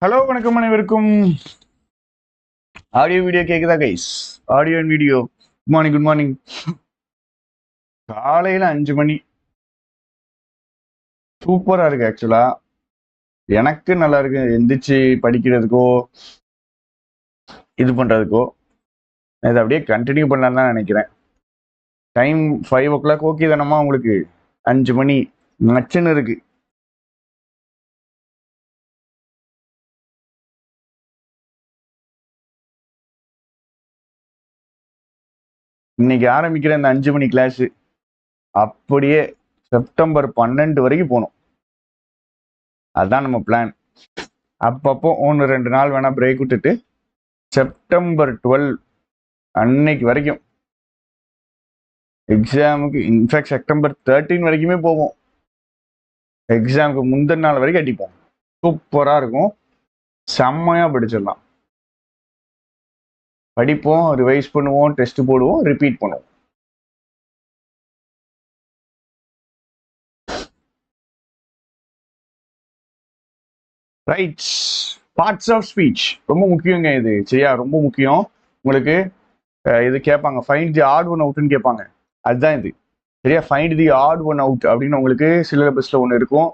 Hello வணக்கம் அனைவருக்கும். Audio video கேக்குதா guys? Audio and video. Good morning, good morning. காலையில 5 மணி சூப்பரா இருக்கு. ஆக்சுவலா எனக்கு நல்லா இருக்கு. எந்திரிச்சு படிக்கிறதுக்கோ இது பண்றதுக்கோ இதை அப்படியே கண்டினியூ பண்ணலான்னு தான் நினைக்கிறேன். டைம் 5 o'clock ஓகே தானம்மா உங்களுக்கு? 5 மணி நச்சுன்னு இருக்கு. இன்னைக்கு ஆரம்பிக்கிற இந்த 5 மணி கிளாஸ் அப்படியே செப்டம்பர் 12 வரைக்கும் போகணும். அதுதான் நம்ம பிளான். அப்பப்போ 1-2 நாள் வேணா பிரேக் விட்டுட்டு செப்டம்பர் 12 அன்னைக்கு வரைக்கும் எக்ஸாமுக்கு, இன்ஃபேக்ட் செப்டம்பர் 13 வரைக்குமே போவோம். எக்ஸாமுக்கு முந்தின நாள் வரைக்கும் அடிப்போம். சூப்பரா இருக்கும். செம்மையா படிச்சிடலாம். படிப்போம், ரிவைஸ் பண்ணுவோம், டெஸ்ட் போடுவோம், ரிப்பீட் பண்ணுவோம். ரைட். பார்ட்ஸ் ஆஃப் ஸ்பீச் ரொம்ப முக்கியங்க இது. சரியா? ரொம்ப முக்கியம். உங்களுக்கு இது கேட்பாங்க, ஃபைண்ட் தி ஆட் ஒன் அவுட்னு கேட்பாங்க. அதுதான் இது. சரியா? Find the odd one out அப்படின்னு உங்களுக்கு சிலபஸ்ல ஒன்று இருக்கும்.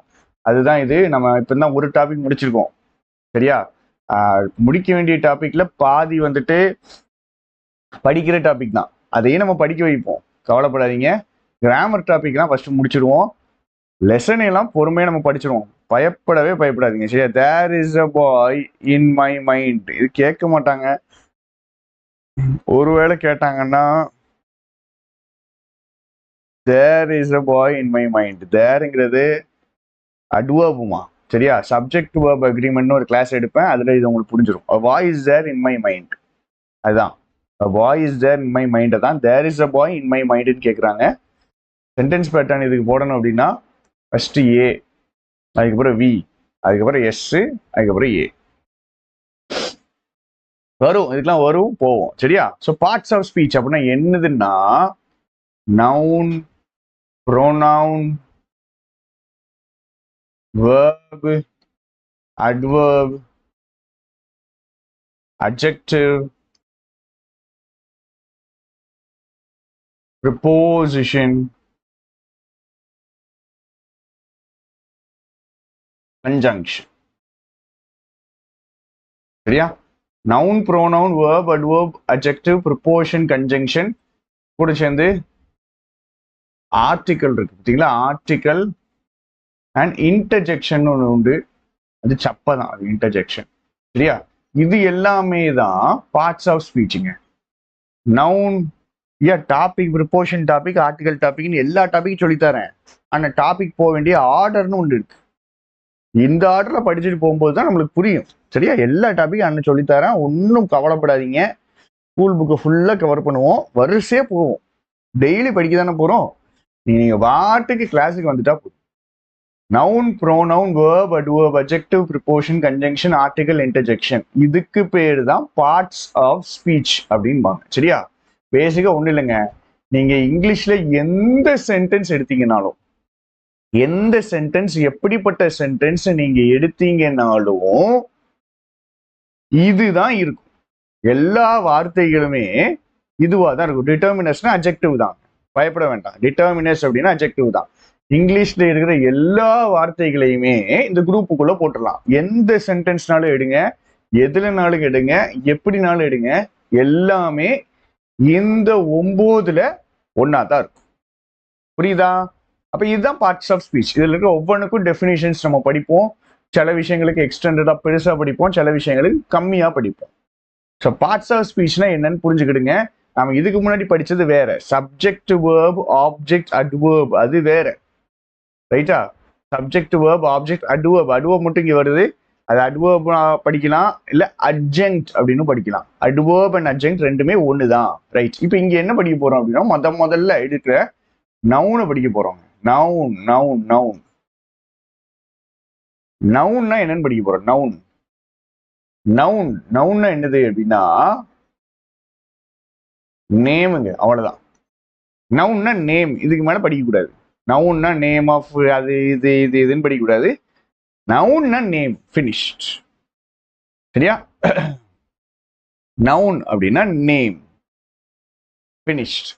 அதுதான் இது. நம்ம இப்போ தான் ஒரு டாபிக் முடிச்சிருக்கோம். சரியா? முடிக்க வேண்டிய டாபிக்ல பாதி வந்துட்டு படிக்கிற டாபிக் தான். அதையே நம்ம படிக்க வைப்போம், கவலைப்படாதீங்க. கிராமர் டாபிக்லாம் ஃபர்ஸ்ட் முடிச்சிருவோம். லெசன் எல்லாம் பொறுமையாக நம்ம படிச்சிருவோம். பயப்படவே பயப்படாதீங்க. சரியா? There is a boy in my mind. இது கேட்க மாட்டாங்க. ஒருவேளை கேட்டாங்கன்னா there is a boy in my mind. தேருங்கிறது அட்வர்புமா. சரியா? சப்ஜெக்ட் வேர்ப் அக்ரிமெண்ட்னு ஒரு கிளாஸ் எடுப்பேன், அதுல இது உங்களுக்கு புரிஞ்சிடும். a boy is there in my mind. அதுதான் a boy is there in my mind. தான் there is a boy in my mind ன்னு கேட்குறாங்க. சென்டென்ஸ் பேட்டர்ன் இதுக்கு போடணும் அப்படின்னா ஃபர்ஸ்ட் ஏ, அதுக்கப்புறம் வி, அதுக்கப்புறம் எஸ், அதுக்கப்புறம் ஏ வரும். இதுக்கெல்லாம் வரும், போவோம். சரியா? ஸோ பார்ட்ஸ் ஆஃப் ஸ்பீச் அப்படின்னா என்னதுன்னா noun, pronoun, verb, adverb, adjective, preposition, conjunction. சரியா? Noun, pronoun, verb, adverb, adjective, preposition, conjunction கூட சேர்ந்து ஆர்டிக்கல் இருக்கு. பார்த்தீங்களா? ஆர்டிக்கல் அண்ட் இன்டர்ஜெக்ஷன் ஒன்று உண்டு. அது சப்பதான், அது இன்டர்ஜெக்ஷன். சரியா? இது எல்லாமே தான் பார்ட்ஸ் ஆஃப் ஸ்பீச்சுங்க. Noun topic, preposition topic, article டாபிக்னு எல்லா டாபிக்கும் சொல்லித்தரேன். ஆனால் டாபிக் போக வேண்டிய ஆர்டர்னு ஒன்று இருக்கு. இந்த ஆர்டர்ல படிச்சுட்டு போகும்போது தான் நம்மளுக்கு புரியும். சரியா? எல்லா டாபிக்கும் அண்ணன் சொல்லித்தரேன், ஒன்றும் கவலைப்படாதீங்க. ஸ்கூல் புக்கை ஃபுல்லாக கவர் பண்ணுவோம், வரிசையே போவோம். டெய்லி படிக்க தானே போகிறோம். நீங்கள் வாட்டுக்கு கிளாஸுக்கு வந்துட்டா போதும். Noun, pronoun, verb, adverb, adjective, preposition, conjunction, article, interjection. இதுக்கு பேரு தான் பார்ட்ஸ் ஆஃப் ஸ்பீச் அப்படின்பாங்க. சரியா? பேசிக்கா ஒன்றும் இல்லைங்க. நீங்க இங்கிலீஷ்ல எந்த சென்டென்ஸ் எடுத்தீங்கனாலும், எந்த சென்டென்ஸ், எப்படிப்பட்ட சென்டென்ஸ் நீங்க எடுத்தீங்கன்னாலும் இதுதான் இருக்கும். எல்லா வார்த்தைகளுமே இதுவா தான் இருக்கும். டிட்டர்மினஸ்னா அட்ஜெக்டிவ் தான், பயப்பட வேண்டாம். டிட்டர்மினஸ் அப்படின்னா அட்ஜெக்டிவ் தான். இங்கிலீஷ்ல இருக்கிற எல்லா வார்த்தைகளையுமே இந்த குரூப்புக்குள்ள போட்டுடலாம். எந்த சென்டென்ஸ்னாலும் எடுங்க, எதுலனாலும் எடுங்க, எப்படினாலும் எடுங்க, எல்லாமே இந்த 9ல ஒன்னா தான் இருக்கும். புரியுதா? அப்ப இதுதான் பார்ட்ஸ் ஆஃப் ஸ்பீச். இதுல இருக்க ஒவ்வொன்றுக்கும் டெஃபினிஷன்ஸ் நம்ம படிப்போம். சில விஷயங்களுக்கு எக்ஸ்டெண்டடா பெருசா படிப்போம், சில விஷயங்களுக்கு கம்மியா படிப்போம். ஸோ பார்ட்ஸ் ஆஃப் ஸ்பீச்னா என்னன்னு புரிஞ்சுக்கிடுங்க. நம்ம இதுக்கு முன்னாடி படிச்சது வேற. சப்ஜெக்ட், வேர்ப், ஆப்ஜெக்ட், அட்வர்ப், அது வேற. ரைட்டா? Subject, verb, object, adverb. Adverb மட்டும் இங்க வருது. அது அட்வர்ப் படிக்கலாம், இல்ல அட்ஜெக்ட் அப்படின்னு படிக்கலாம். அட்வர்ப் அண்ட் அட்ஜெக்ட் ரெண்டுமே ஒண்ணுதான். ரைட்? இப்போ இங்க என்ன படிக்க போறோம் அப்படின்னா முதல்ல எடுக்கிற நவுனை படிக்க போறோம். Noun, noun, noun. நவுன்னா என்னன்னு படிக்க போறோம். நவுன், நவுன், நவுன்னா என்னது அப்படின்னா நேமுங்க, அவ்வளவுதான். நவுன்னா நேம். இதுக்கு மேல படிக்க கூடாது. நவுன்னா நேம் ஆஃப் அது இது இது இதுன்னு படிக்க கூடாது. நவுன்னா நேம், ஃபினிஷ்ட். சரியா? நவுன் அப்படின்னா நேம். finished.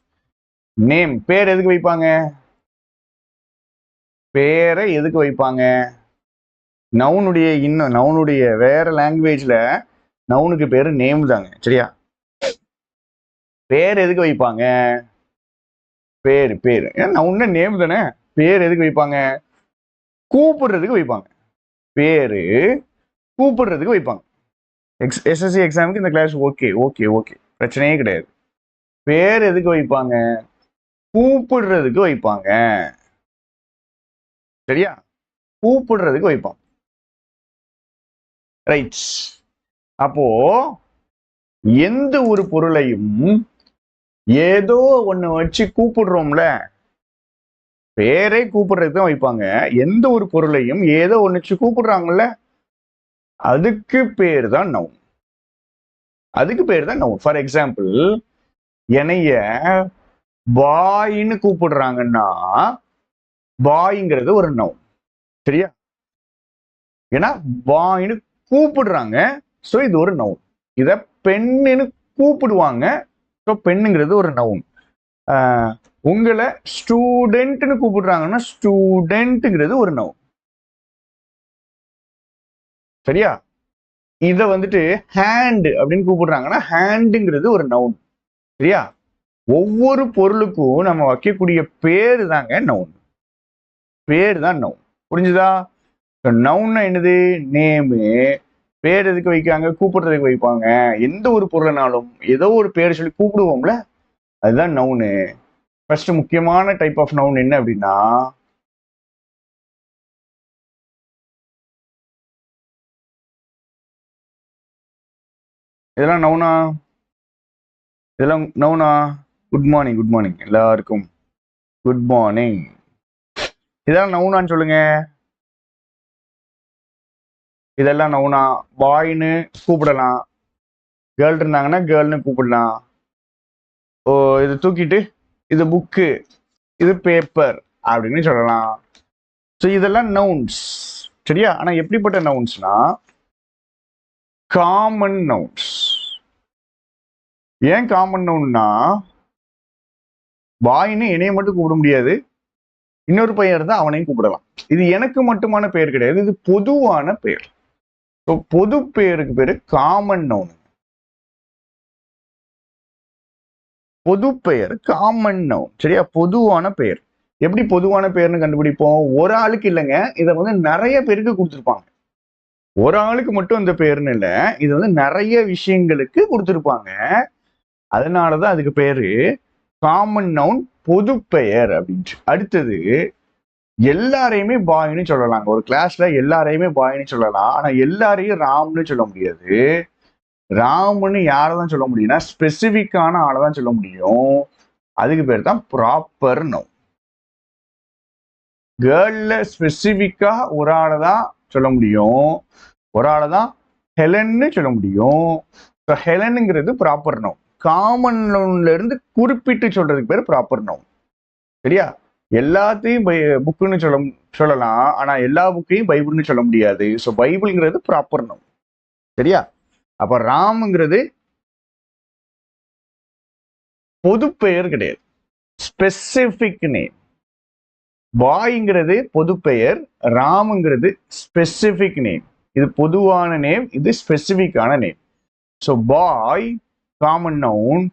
நேம் பேர் எதுக்கு வைப்பாங்க? பேரை எதுக்கு வைப்பாங்க? நவுனுடைய வேற லாங்குவேஜ்ல நவுனுக்கு பேரு நேம் தாங்க. சரியா? பேர் எதுக்கு வைப்பாங்க? பேர் ஏன்னா நவுன்னா நேம் தானே. பேர் எதுக்கு வைப்பாங்க? கூப்பிடுறதுக்கு வைப்பாங்க. பேரு கூப்பிடுறதுக்கு வைப்பாங்க. எஸ்எஸ்சி எக்ஸாமுக்கு இந்த கிளாஸ் ஓகே ஓகே ஓகே, பிரச்சனையே கிடையாது. பேர் எதுக்கு வைப்பாங்க? கூப்பிடுறதுக்கு வைப்பாங்க. சரியா? கூப்பிடுறதுக்கு வைப்பாங்க. ரைட். அப்போ எந்த ஒரு பொருளையும் ஏதோ ஒண்ணு வச்சு கூப்பிடுறோம்ல, பேரை கூப்பிடுறதுக்கு தான் வைப்பாங்க. எந்த ஒரு பொருளையும் ஏதோ ஒண்ணு வச்சு கூப்பிடுறாங்கல்ல, அதுக்கு பேர் தான் நவுன். அதுக்கு பேர் தான் நவுன். ஃபார் எக்ஸாம்பிள், என்னைய பாய்ன்னு கூப்பிடுறாங்கன்னா பாய்ங்கிறது ஒரு நவுன். சரியா? ஏன்னா பாய்ன்னு கூப்பிடுறாங்க, ஸோ இது ஒரு நவுன். இத பெண்ணுன்னு கூப்பிடுவாங்க, ஸோ பெண்ணுங்கிறது ஒரு நவுன். உங்களை ஸ்டூடெண்ட்னு கூப்பிடுறாங்கன்னா ஸ்டூடெண்ட்ங்கிறது ஒரு நவுன். சரியா? இத வந்துட்டு ஹேண்ட் அப்படின்னு கூப்பிடுறாங்கன்னா ஹேண்டுங்கிறது ஒரு நவுன். சரியா? ஒவ்வொரு பொருளுக்கும் நம்ம வைக்கக்கூடிய பேரு தாங்க நவுன். பேர் தான் நவுன். புரிஞ்சுதா? நவுன்னா என்னது? நேமு. பேர் எதுக்கு வைக்காங்க? கூப்பிடுறதுக்கு வைப்பாங்க. எந்த ஒரு பொருள்னாலும் ஏதோ ஒரு பேர் சொல்லி கூப்பிடுவோம்ல, அதுதான் நவுனு. ஃபர்ஸ்ட் முக்கியமான டைப் ஆஃப் நவுன் என்ன அப்படின்னா, இதெல்லாம் நவுனா? இதெல்லாம் நவுனா? குட் மார்னிங், குட் மார்னிங் எல்லாருக்கும். Good morning. இதெல்லாம் நவுனான்னு சொல்லுங்க. இதெல்லாம் நவுனா? பாய்னு கூப்பிடலாம், கேர்ள் இருந்தாங்கன்னா கேர்ள்னு கூப்பிடலாம். ஓ, இது தூக்கிட்டு இது புக்கு, இது பேப்பர் அப்படின்னு சொல்லலாம். ஸோ இதெல்லாம் நவுன்ஸ். சரியா? ஆனா எப்படிப்பட்ட நவுன்ஸ்னா காமன் நவுன்ஸ். ஏன் காமன் நவுன்னா, பாய்னு என்னைய மட்டும் கூப்பிட முடியாது, இன்னொரு பையன் இருந்தா அவனையும் கூப்பிடலாம். இது எனக்கு மட்டுமான பெயர் கிடையாது, இது பொதுவான பெயர். பொது பெயருக்கு பேரு காமன் நவுன். பொது பெயர் காமன் நவுன். சரியா? பொதுவான பெயர். எப்படி பொதுவான பெயர்னு கண்டுபிடிப்போம்? ஒரு ஆளுக்கு இல்லைங்க, இதை வந்து நிறைய பேருக்கு கொடுத்துருப்பாங்க. ஒரு ஆளுக்கு மட்டும் இந்த பேர்னு இல்லை, இது வந்து நிறைய விஷயங்களுக்கு கொடுத்துருப்பாங்க. அதனாலதான் அதுக்கு பேரு காமன் நவுன், பொது பெயர் அப்படின்ட்டு. அடுத்தது, எல்லாரையுமே பாய்னு சொல்லலாம். ஒரு கிளாஸ்ல எல்லாரையுமே பாய்னு சொல்லலாம், ஆனா எல்லாரையும் ராம்னு சொல்ல முடியாது. ராம்னு யாரதான் சொல்ல முடியும்னா ஸ்பெசிபிக்கான ஆளை தான் சொல்ல முடியும். அதுக்கு பேர் தான் ப்ராப்பர் நவுன். கேர்ள்ல ஸ்பெசிபிக்கா ஒரு ஆளை தான் சொல்ல முடியும், ஒரு ஆளை தான் ஹெலன்னு சொல்ல முடியும். ஹெலனுங்கிறது ப்ராப்பர் நவுன். காமன் நவுன்ல இருந்து குறிப்பிட்டு சொல்றதுக்கு பேர் ப்ராப்பர் நவுன். சரியா? எல்லாத்தையும் புக்குன்னு சொல்லலாம், ஆனா எல்லா புக்கையும் பைபிள்னு சொல்ல முடியாது. ஸோ பைபிள்ங்கிறது ப்ராப்பர் நவுன். சரியா? அப்ப ராம்ங்கிறது பொது பெயர் கிடையாது, ஸ்பெசிபிக் நேம். பாய்ங்கிறது பொது பெயர், ராம்ங்கிறது ஸ்பெசிபிக் நேம். இது பொதுவான நேம், இது ஸ்பெசிபிக்கான name. So boy common noun,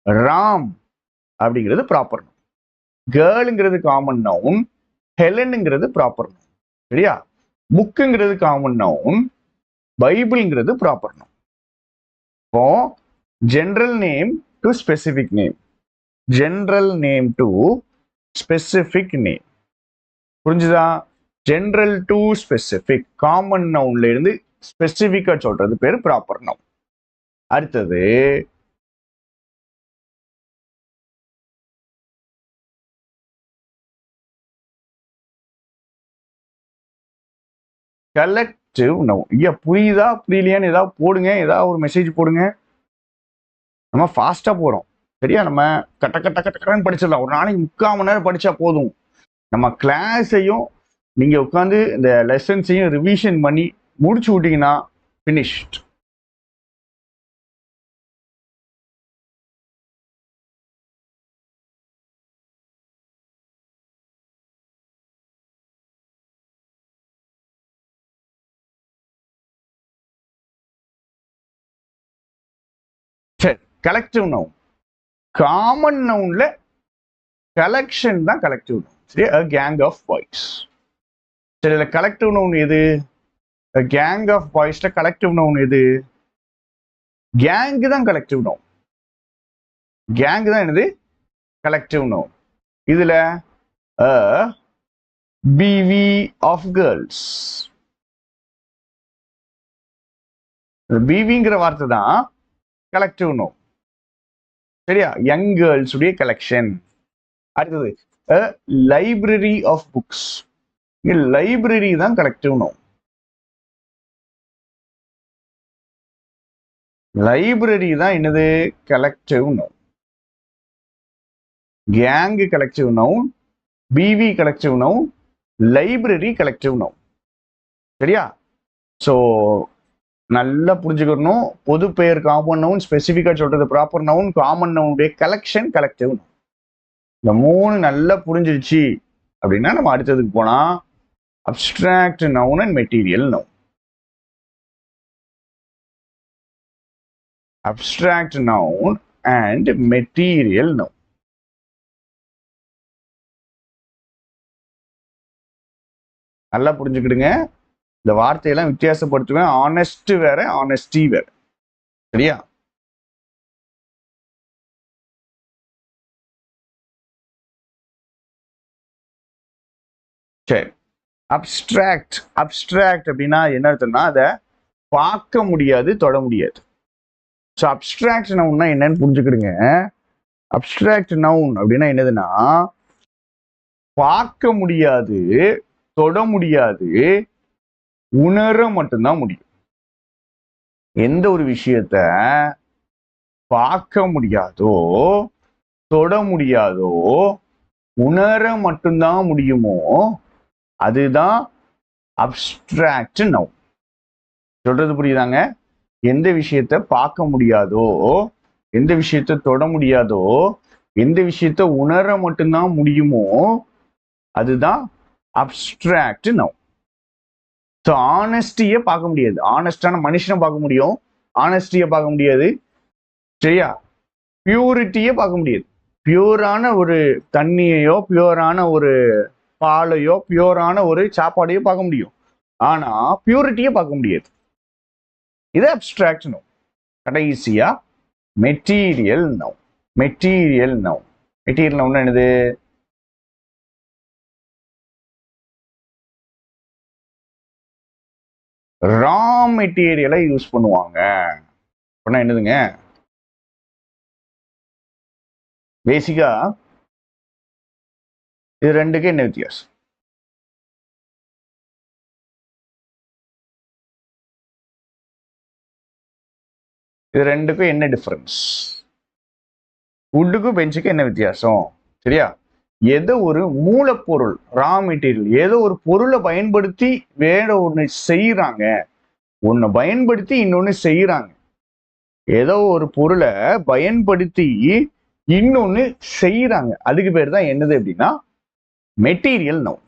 Ram அப்படிங்கிறது ப்ராப்பர் நவுன். கேர்ளுங்கிறது காமன் நவுன், ஹெலனுங்கிறது ப்ராப்பர் நவுன். சரியா? புக்குங்கிறது காமன் நவுன், பைபிள்ங்கிறது ப்ராப்பர் நவுன். இப்போ general name to specific name, general name to specific name. புரிஞ்சுதா? ஜெனரல் டு ஸ்பெசிபிக், காமன் நவுன்ல இருந்து ஸ்பெசிபிக்கா சொல்றது பேர் ப்ராப்பர் நவுன். அடுத்தது, கலெக்டிவ் நவுன். ஐயா புரியுதா புரியலையான்னு ஏதாவது போடுங்க, ஏதாவது ஒரு மெசேஜ் போடுங்க. நம்ம ஃபாஸ்டா போறோம். சரியா? நம்ம கட்ட கட்ட கட்டன்னு படிச்சிடலாம். ஒரு நாளைக்கு 3/4 மணி நேரம் படிச்சா போதும். நம்ம கிளாஸையும் நீங்க உட்காந்து இந்த லெசன்ஸையும் ரிவிஷன் பண்ணி முடிச்சு விட்டீங்கன்னா பினிஷ்ட். Collective noun. காமன் நவுன்ல கலெக்ஷன் தான் கலெக்டிவ் நவுன். சரி, a gang of boys. சரி, இதுல கலெக்டிவ் நவுன் எது? a gang of boysல கலெக்டிவ் நவுன் எது? கேங் தான் கலெக்டிவ் நவுன். கேங் தான் என்னது? Collective noun. இதுல a bevy of girls. பீவிங்கிற வார்த்தை தான் கலெக்டிவ் நவுன். சரியா? யங் கேர்ள்ஸ் உடைய கலெக்ஷன். அடுத்தது a library of books. இங்க லைப்ரரி தான் கலெக்டிவ் நவுன். லைப்ரரி தான் என்னது? Collective noun. Gang collective noun, bevy collective noun, library collective noun. சரியா? ஸோ நல்லா புரிஞ்சுக்கணும். பொது பெயர் காமன் நவுன், ஸ்பெசிஃபிக்கா சொல்றது ப்ராப்பர் நவுன், காமன் நவுனுடைய கலெக்ஷன் கலெக்டிவ் நவுன். இந்த மூணு நல்லா புரிஞ்சிருச்சு அப்படின்னா நம்ம அடுத்ததுக்கு போனா abstract noun and material noun. Abstract noun and material noun. நல்லா புரிஞ்சுக்கிடுங்க. இந்த வார்த்தையெல்லாம் வித்தியாசப்படுத்துவேன். ஆனஸ்ட் வேற, ஆனஸ்டி வேற. சரியா? சரி, அப்ஸ்ட்ராக்ட். அப்ஸ்ட்ராக்ட் அப்படின்னா என்ன அர்த்தம்னா அதை பார்க்க முடியாது, தொட முடியாது. ஸோ அப்ஸ்ட்ராக்ட் நவுன்னா என்னன்னு புரிஞ்சுக்கிடுங்க. அப்ஸ்ட்ராக்ட் நவுன் அப்படின்னா என்னதுன்னா பார்க்க முடியாது, தொட முடியாது, உணர மட்டும்தான் முடியும். எந்த ஒரு விஷயத்த பார்க்க முடியாதோ, தொட முடியாதோ, உணர மட்டும்தான் முடியுமோ அதுதான் அப்ஸ்ட்ராக்ட் நவுன். சொல்றது புரியுதாங்க? எந்த விஷயத்த பார்க்க முடியாதோ, எந்த விஷயத்த தொட முடியாதோ, எந்த விஷயத்த உணர மட்டும்தான் முடியுமோ அதுதான் அப்ஸ்ட்ராக்ட் நவுன். ஸோ ஆனஸ்டியை பார்க்க முடியாது. ஆனஸ்டான மனுஷனை பார்க்க முடியும், ஆனஸ்டியை பார்க்க முடியாது. சரியா? பியூரிட்டியை பார்க்க முடியாது. பியூரான ஒரு தண்ணியையோ, பியூரான ஒரு பாலையோ, பியூரான ஒரு சாப்பாடையோ பார்க்க முடியும். ஆனா பியூரிட்டியை பார்க்க முடியாது. இது அப்ஸ்ட்ராக்ட் நவுன். கடைசியா material noun. Material noun. Material noun என்னது? ரா மெட்டீரியலை யூஸ் பண்ணுவாங்க. அப்படின்னா என்னதுங்க? பேசிக்கா இது ரெண்டுக்கு என்ன வித்தியாசம்? இது ரெண்டுக்கும் என்ன டிஃபரன்ஸ்? வுட்டுக்கும் பெஞ்சுக்கும் என்ன வித்தியாசம்? சரியா? ஏதோ ஒரு மூலப்பொருள், ரா மெட்டீரியல், ஏதோ ஒரு பொருளை பயன்படுத்தி வேற ஒன்று செய்யறாங்க, ஒன்னு பயன்படுத்தி இன்னொன்னு செய்யறாங்க. ஏதோ ஒரு பொருளை பயன்படுத்தி இன்னொன்னு செய்யறாங்க, அதுக்கு பேர் தான் என்னது அப்படின்னா மெட்டீரியல் நவுன்.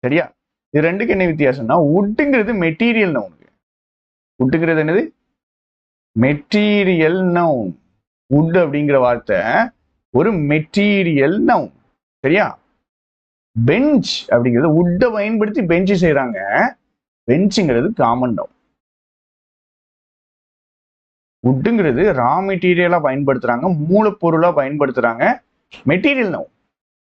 சரியா? இது ரெண்டுக்கு என்ன வித்தியாசம்னா வுட்டுங்கிறது மெட்டீரியல் நவுனுக்கு. வுட்டுங்கிறது என்னது? Material noun. வுட் அப்படிங்கிற வார்த்தை ஒரு மெட்டீரியல் நவுன். சரியா? பெஞ்ச் அப்படிங்கிறது வுட்டை பயன்படுத்தி பெஞ்சு செய்யறாங்க, பெஞ்சுங்கிறது காமன் நவுன். வுட்டுங்கிறது ரா மெட்டீரியலா பயன்படுத்துறாங்க, மூலப்பொருளா பயன்படுத்துறாங்க, மெட்டீரியல் நவுன்.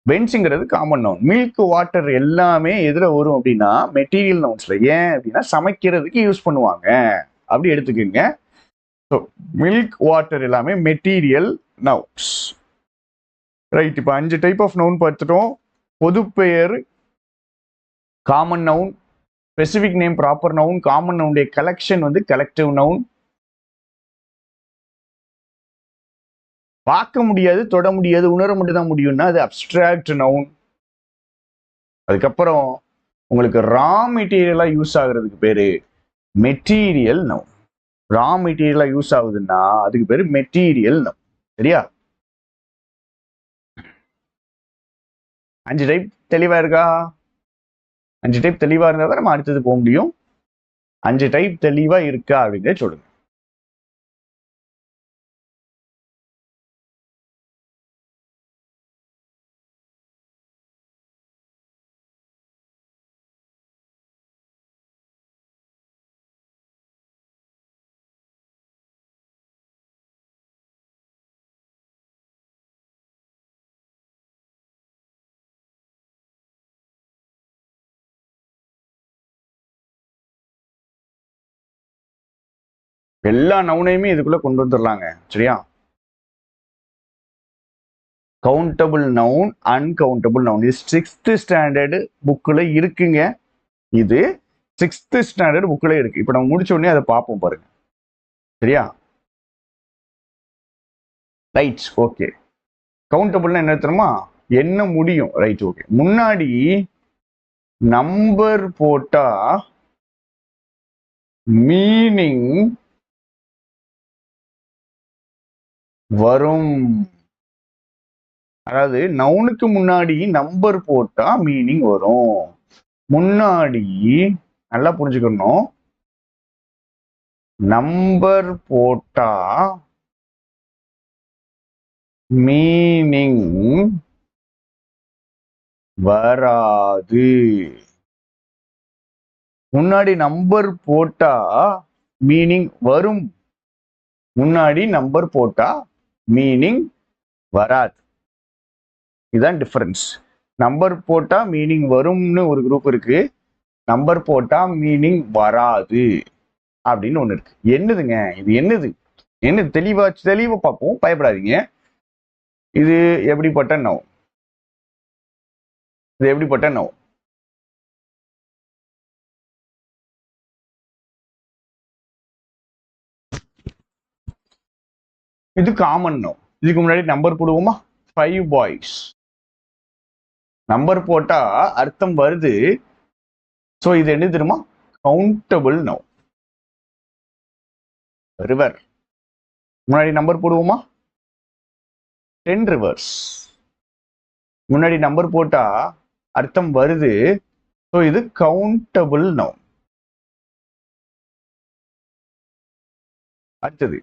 பெஞ்சுங்கிறது காமன் நவுன். மில்க், வாட்டர் எல்லாமே எதுல வரும் அப்படின்னா மெட்டீரியல் நவுன்ஸ்ல. ஏன் அப்படின்னா சமைக்கிறதுக்கு யூஸ் பண்ணுவாங்க, அப்படி எடுத்துக்கோங்க. ஸோ மில்க், வாட்டர் எல்லாமே மெட்டீரியல் நவுன்ஸ். ரைட். இப்போ 5 டைப் ஆஃப் நவுன் பார்த்துட்டோம். பொதுப்பெயர் common noun, specific name proper noun, common நவுனுடைய கலெக்ஷன் வந்து கலெக்டிவ் நவுன். பார்க்க முடியாது, தொட முடியாது, உணர மட்டும் தான் முடியும்னா அது அப்ஸ்ட்ராக்ட் நவுன். அதுக்கப்புறம் உங்களுக்கு ரா மெட்டீரியலா யூஸ் ஆகுறதுக்கு பேரு மெட்டீரியல் நவுன். ரா மெட்டீரியலா யூஸ் ஆகுதுன்னா அதுக்கு பேரு மெட்டீரியல் நவுன். சரியா? 5 டைப் தெளிவா இருக்கா? 5 டைப் தெளிவா இருந்தா தான் நம்ம அடுத்தது போக முடியும். 5 டைப் தெளிவா இருக்கா அப்படிங்கிற சொல்லுங்க. எல்லா நவுனையுமே இதுக்குள்ள கொண்டு வந்துடலாங்க. சரியா? Countable noun, uncountable noun. இது 6th ஸ்டாண்டர்டு புக்கில் இருக்குங்க. இது 6th ஸ்டாண்டர்ட் புக்கில் இருக்கு. இப்போ நம்ம முடிச்ச உடனே அதை பார்ப்போம் பாருங்க. சரியா? Right, okay. கவுண்டபிள்னா என்ன தெரியுமா? என்ன முடியும். Right, okay. முன்னாடி நம்பர் போட்டா மீனிங் வரும். அதாவது நவுனுக்கு முன்னாடி நம்பர் போட்டா மீனிங் வரும். முன்னாடி நல்லா புரிஞ்சுக்கணும், நம்பர் போட்டா மீனிங் வராது. முன்னாடி நம்பர் போட்டா மீனிங் வரும். முன்னாடி நம்பர் போட்டா மீனிங் வராது. இதுதான் டிஃபரன்ஸ். நம்பர் போட்டா மீனிங் வரும்னு ஒரு குரூப் இருக்கு, நம்பர் போட்டா மீனிங் வராது அப்படின்னு ஒண்ணு இருக்கு. என்னதுங்க இது? என்னது தெளிவா பார்ப்போம், பயப்படாதீங்க. இது எப்படிப்பட்ட நவுன்? இது எப்படிப்பட்ட நவுன்? இது காமன் நவுன். இதுக்கு முன்னாடி நம்பர் போடுவோமா? 5 பாய்ஸ். நம்பர் போட்டா அர்த்தம் வருது. சோ இது என்ன தெரியுமா? Countable noun. ரிவர். முன்னாடி நம்பர் போடுவோமா? 10 ரிவர்ஸ். முன்னாடி நம்பர் போட்டா அர்த்தம் வருது. சோ இது கவுண்டபிள் நவுன். அடுத்தது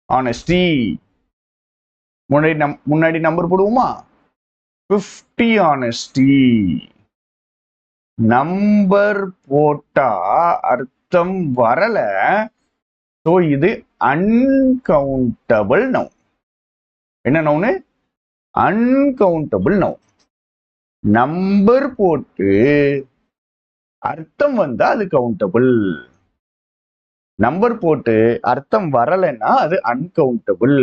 ஆனஸ்டி. முன்னாடி நம்பர் போடுவோமா? 50 ஆனஸ்டி. நம்பர் போட்டா அர்த்தம் வரல. சோ இது அன்கவுண்டபிள் நவுன். என்ன நவுனு? Uncountable noun. நம்பர் போட்டு அர்த்தம் வந்தா அது கவுண்டபிள். நம்பர் போட்டு அர்த்தம் வரலைன்னா அது அன்கவுண்டபிள்.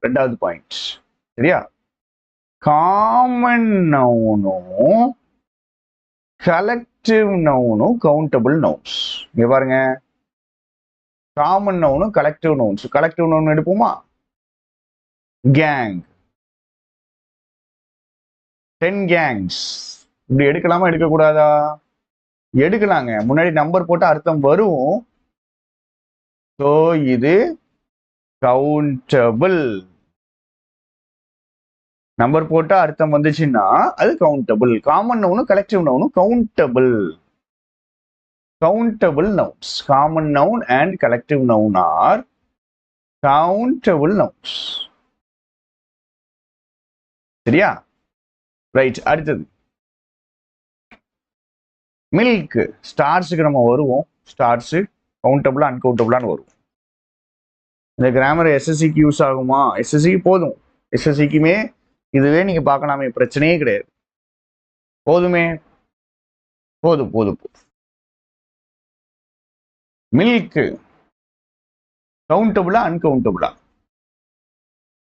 ரெண்டாவது பாயிண்ட். சரியா? காமன் நவுனும் கலெக்டிவ் நவுனும் கவுண்டபிள் நவுன்ஸ். இங்க பாருங்க, காமன் நவுனும் கலெக்டிவ் நவுன்ஸ். கலெக்டிவ் நவுன் எடுப்போமா? கேங். 10 கேங்ஸ். இப்படி எடுக்கலாமா எடுக்க கூடாதா? எடுக்கலாங்க. முன்னாடி நம்பர் போட்டு அர்த்தம் வரும். சோ இது கவுண்டபிள். நம்பர் போட்டா அர்த்தம் வந்துச்சுன்னா அது கவுண்டபிள். காமன் நவுனும் கலெக்டிவ் நவுனும் countable. Countable nouns. Common noun and collective noun are countable nouns. சரியா? ரைட். அடுத்தது மில்க். ஸ்டார்ஸுக்கு நம்ம வருவோம். ஸ்டார்ஸ் கவுண்டபிளா அன்கவுண்டபிளான்னு வரும். இந்த கிராமர் எஸ்எஸ்சிக்கு யூஸ் ஆகுமா? எஸ்எஸ்சிக்கு போதும். எஸ்எஸ்சிக்குமே இதுவே நீங்க பார்க்கலாமே, பிரச்சனையே கிடையாது. போதுமே, போதும். மில்க் கவுண்டபிளா அன்கவுண்டபிளா?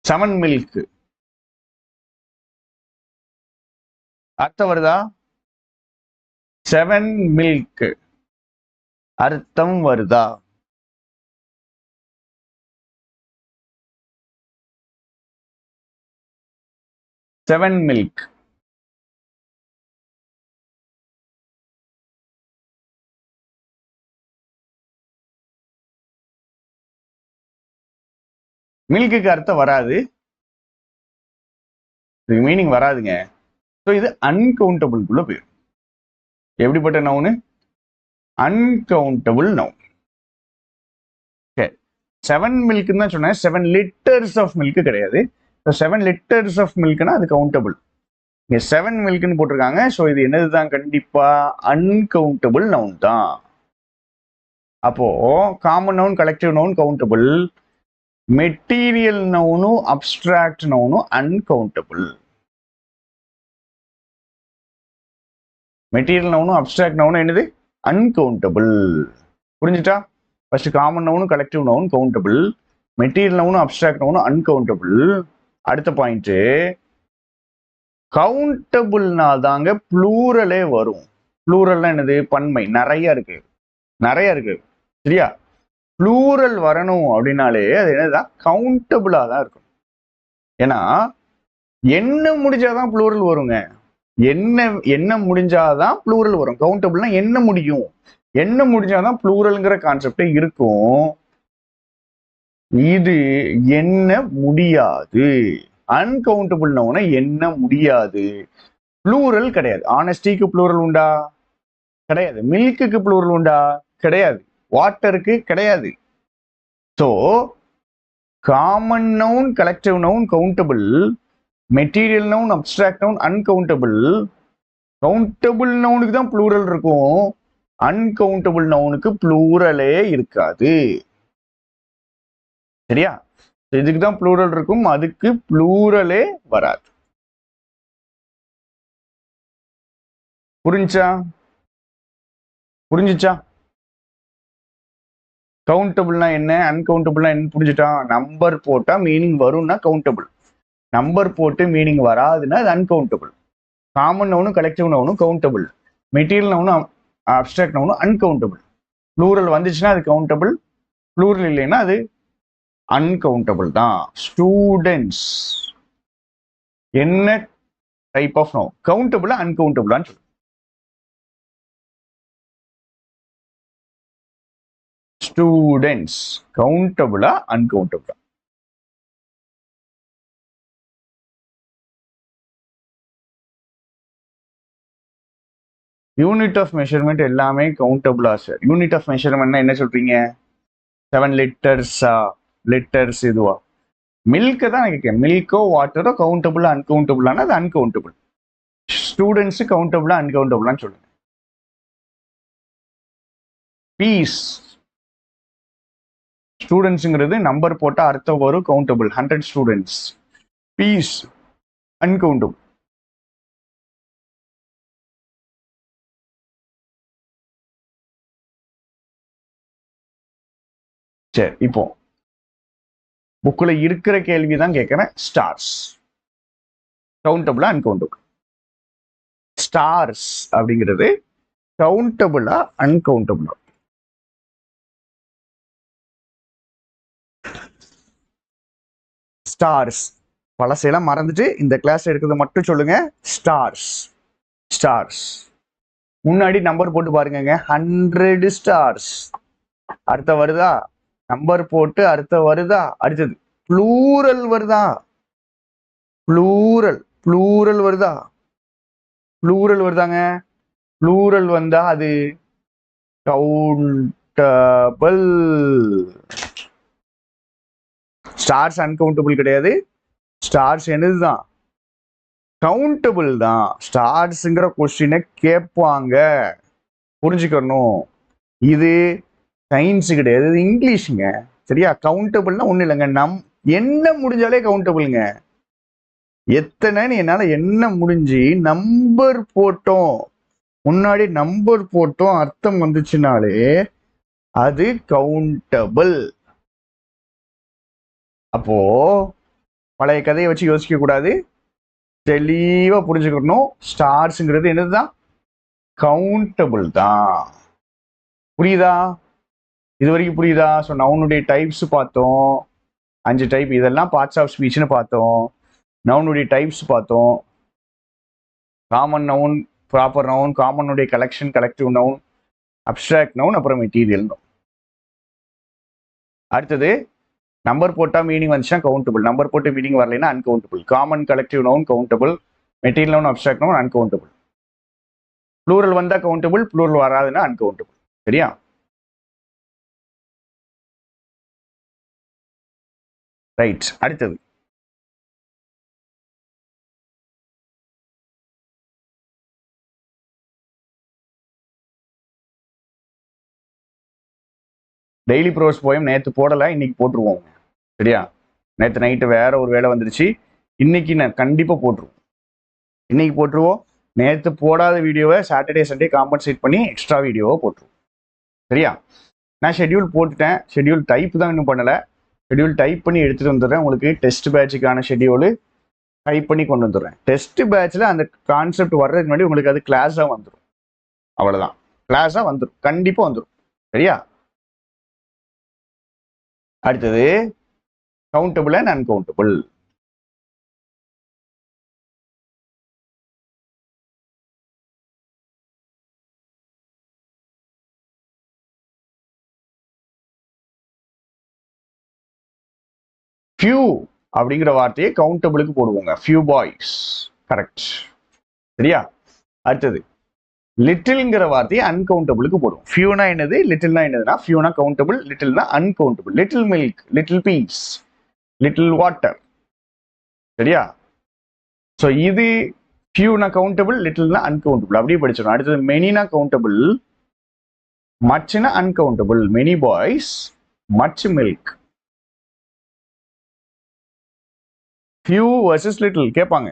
7 மில்க் அர்த்தம் வருதா? 7 மில்க் அர்த்தம் வருதா? Seven milk. மில்க்குக்கு அர்த்தம் வராது. இதுக்கு மீனிங் வராதுங்க. ஸோ இது அன்கவுண்டபிள்குள்ள போயிடும். எப்படிப்பட்ட நவுனு? Uncountable noun. 7 மில்க்னு தான் சொன்னேன். 7 லிட்டர்ஸ் ஆஃப் மில்க் கிடையாது. 7 லிட்டர்ஸ் ஆஃப் மில்க்னா அது கவுண்டபிள். இங்க 7 மில்க்னு போட்டிருக்காங்க. ஸோ இது என்னதுதான்? கண்டிப்பா அன்கவுண்டபிள் நவுன் தான். அப்போ common noun, collective noun countable. Material நவுனும் அப்டிராக்ட் நவுனும் அன்கவுண்டபிள். மெட்டீரியல் நவுனும் அப்டிராக்ட் நவுனும் என்னது? அன்கவுண்டபிள். புரிஞ்சுட்டா? First common noun collective noun countable, material noun abstract noun uncountable. அடுத்த பாயிண்ட், கவுண்டபிள்னா தாங்க ப்ளூரலே வரும். ப்ளூரல்னா என்னது? பன்மை, நிறைய இருக்கு, நிறைய இருக்கு. சரியா? ப்ளூரல் வரணும் அப்படின்னாலே அது என்னதான்? கவுண்டபிளா தான் இருக்கும். ஏன்னா என்ன முடிஞ்சாதான் ப்ளூரல் வருங்க. என்ன முடிஞ்சாதான் ப்ளூரல் வரும். கவுண்டபிள்னா என்ன முடியும், என்ன முடிஞ்சாதான் ப்ளூரல்ங்கிற கான்செப்டே இருக்கும். இது என்ன முடியாது. அன்கவுண்டபிள் நவுனா என்ன முடியாது, ப்ளூரல் கிடையாது. ஆனஸ்டிக்கு ப்ளூரல் உண்டா? கிடையாது. மில்க்குக்கு ப்ளூரல் உண்டா? கிடையாது. வாட்டருக்கு கிடையாது. So common noun collective noun countable, material noun abstract noun uncountable. Countable நவுனுக்கு தான் ப்ளூரல் இருக்கும், அன்கவுண்டபிள் நவுனுக்கு ப்ளூரலே இருக்காது. சரியா? இதுக்கு தான் ப்ளூரல் இருக்கும், அதுக்கு ப்ளூரலே வராது. புரிஞ்சா? புரிஞ்சுச்சா? கவுண்டபிள்னா என்ன, அன்கவுண்டபிள்னா என்ன புரிஞ்சுட்டா? நம்பர் போட்டா மீனிங் வரும்னா கவுண்டபிள், நம்பர் போட்டு மீனிங் வராதுன்னா அது அன்கவுண்டபிள். காமன் நவுனும் கலெக்டிவ் நவுனும் கவுண்டபிள், மெட்டீரியல் நவுனும் அப்ஸ்ட்ராக்ட் நவுனும் அன்கவுண்டபிள். ப்ளூரல் வந்துச்சுன்னா அது கவுண்டபிள், ப்ளூரல் இல்லைன்னா அது அன்கவுண்டபிள் தான். ஸ்டூடெண்ட்ஸ் என்ன டைப் ஆஃப் நவுன்? கவுண்டபிளா அன்கவுண்டபிளான்னு சொல்லு. ஸ்டூடெண்ட்ஸ் கவுண்டபிளா அன்கவுண்டபிளா? யூனிட் ஆஃப் மெஷர்மெண்ட் எல்லாமே கவுண்டபிளா சார்? யூனிட் ஆஃப் மெஷர்மெண்ட்னா என்ன சொல்றீங்க? 7 லிட்டர்ஸா, லிட்டர்ஸ் இதுவா? மில்க் தான் கேட்கேன். மில்கோ வாட்டரோ கவுண்டபிளா அன்கவுண்டபிளானா அது அன்கவுண்டபிள். ஸ்டூடெண்ட்ஸ் கவுண்டபிளா அன்கவுண்டபிளான்னு சொல்லுங்க. பீஸ், ஸ்டூடெண்ட்ஸுங்கிறது நம்பர் போட்டா அர்த்தம் வரும், கவுண்டபிள். 100 ஸ்டூடெண்ட்ஸ். Piece uncountable. சரி, இப்போ புக்ல இருக்கிற கேள்வி தான் கேட்கிறேன். Stars கவுண்டபிளா uncountable? ஸ்டார்ஸ் அப்படிங்கிறது கவுண்டபிளா அன்கவுண்டபிளா? ஸ்டார்ஸ் பழசையெல்லாம் மறந்துட்டு இந்த கிளாஸ் எடுக்கிறது மட்டும் சொல்லுங்க. ஸ்டார்ஸ், ஸ்டார்ஸ் முன்னாடி நம்பர் போட்டு பாருங்க. 100 ஸ்டார்ஸ். அடுத்த வருதா? நம்பர் போட்டு அடுத்த வருதா? அடுத்தது ப்ளூரல் வருதா? ப்ளூரல், ப்ளூரல் வருதா? ப்ளூரல் வருதாங்க? ப்ளூரல் வந்தா அது கவுண்டபிள். ஸ்டார்ஸ் அன்கவுண்டபிள் கிடையாது. ஸ்டார்ஸ் என்னதுதான்? கவுண்டபிள் தான். ஸ்டார்ஸ்ங்கிற கொஸ்டினை கேட்பாங்க, புரிஞ்சுக்கணும். இது சயின்ஸ் கிடையாது, இது இங்கிலீஷுங்க. சரியா? கவுண்டபிள்னா ஒண்ணு இல்லைங்க, என்ன முடிஞ்சாலே கவுண்டபிள்ங்க. எத்தனைன்னு என்னால என்ன முடிஞ்சு நம்பர் போட்டோம், முன்னாடி நம்பர் போட்டோம் அர்த்தம் வந்துச்சுனாலே அது கவுண்டபிள். அப்போ பழைய கதையை வச்சு யோசிக்க கூடாது, தெளிவா புரிஞ்சுக்கணும். ஸ்டார்ஸ்ங்கிறது என்னதுதான்? கவுண்டபிள் தான். புரியுதா? இது வரைக்கும் புரியுதா? ஸோ நவுனுடைய டைப்ஸ் பார்த்தோம், 5 டைப். இதெல்லாம் பார்ட்ஸ் ஆஃப் ஸ்பீச்னு பார்த்தோம். நவுனுடைய டைப்ஸ் பார்த்தோம். காமன் நவுன், ப்ராப்பர் நவுன், காமனுடைய collection, collective noun, abstract noun, அப்புறம் மெட்டீரியல் நவுன். அடுத்தது நம்பர் போட்டா மீனிங் வந்துச்சுன்னா கவுண்டபிள், நம்பர் போட்டு மீனிங் வரலைன்னா uncountable. Common collective noun countable, material noun abstract noun uncountable. Plural வந்தா கவுண்டபிள், ப்ளூரல் வராதுன்னா அன்கவுண்டபிள். சரியா? ரைட். அடுத்தது டெய்லி ப்ரோஸ் போயம் நேற்று போடலை, இன்னைக்கு போட்டுருவோம். சரியா? நேற்று நைட்டு வேற ஒரு வேலை வந்துருச்சு, இன்னைக்கு நான் கண்டிப்பாக போட்டுருவோம். இன்னைக்கு போட்டுருவோம். நேற்று போடாத வீடியோவை சாட்டர்டே சண்டே காம்பன்சேட் பண்ணி எக்ஸ்ட்ரா வீடியோவை போட்டுருவோம். சரியா? நான் ஷெட்யூல் போட்டுட்டேன், ஷெட்யூல் டைப் தான் இன்னும் பண்ணலை. ஷெட்யூல் டைப் பண்ணி எடுத்துகிட்டு வந்துடுறேன். உங்களுக்கு டெஸ்ட் பேட்சுக்கான ஷெட்யூலு டைப் பண்ணி கொண்டு வந்துடுறேன். டெஸ்ட் பேட்சில் அந்த கான்செப்ட் வர்றதுக்கு முன்னாடி உங்களுக்கு அது கிளாஸாக வந்துடும். அவ்வளோதான், கிளாஸாக வந்துடும், கண்டிப்பாக வந்துடும். சரியா? அடுத்தது கவுண்டபிள் அண்ட் அன்கவுண்டபிள். ஃபியூ அப்படிங்கிற வார்த்தையை கவுண்டபிளுக்கு போடுவோங்க. Few boys, correct. சரியா? அடுத்தது லிட்டில்ங்கிற வார்த்தையை அன்கவுண்டபிளுக்கு போடுவோம். ஃபியூனா என்னது, லிட்டில்னா என்னதுன்னா, ஃபியூனா கவுண்டபிள், லிட்டில்னா uncountable. Little milk, little peace, little water. சரியா? ஸோ இது ஃபியூனா கவுண்டபிள், லிட்டில்னா அன்கவுண்டபிள், அப்படியே படிச்சிடும். அடுத்தது மெனினா கவுண்டபிள், மச்னா uncountable. Many boys, much milk. Few versus little கேட்பாங்க.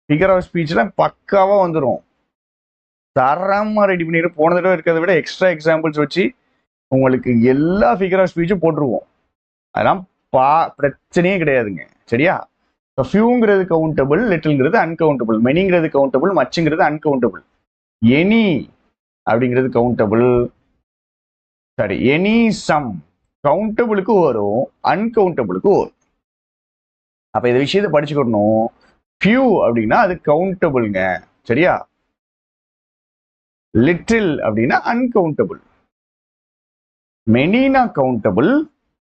ஃபிகர் ஆஃப் ஸ்பீச்ல பக்காவா வந்துடும். தரமா ரெடி பண்ணிட்டு போன தடவை இருக்கிறத விட எக்ஸ்ட்ரா எக்ஸாம்பிள்ஸ் வச்சு உங்களுக்கு எல்லா ஃபிகர் ஆஃப் ஸ்பீச்சும் போட்டுருவோம். அதெல்லாம் பிரச்சனையே கிடையாதுங்க. சரியா? ஸோ ஃபியூங்கிறது கவுண்டபிள், லிட்டில்ங்கிறது அன்கவுண்டபிள். மெனிங்கிறது கவுண்டபிள், மச்சுங்கிறது அன்கவுண்டபிள். எனி அப்படிங்கிறது கவுண்டபிள். சரி, எனி சம் கவுண்டபிளுக்கு வரும், அன்கவுண்டபிளுக்கு வரும். அப்ப இந்த விஷயத்தை படிச்சுக்கணும். ஃபியூ அப்படின்னா அது கவுண்டபிள்ங்க. சரியா? லிட்டில் அப்படின்னா அன்கவுண்டபிள். மெனினா கவுண்டபிள்,